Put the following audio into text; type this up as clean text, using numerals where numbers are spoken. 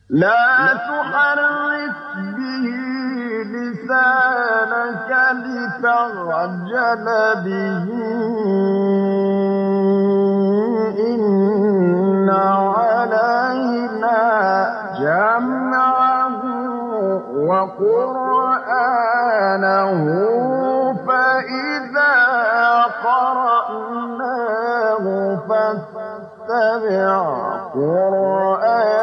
لا تحرك به لسانك لتعجل به إن علينا جمعه وقرآنه فإذا قرأناه فاتبع قرآنه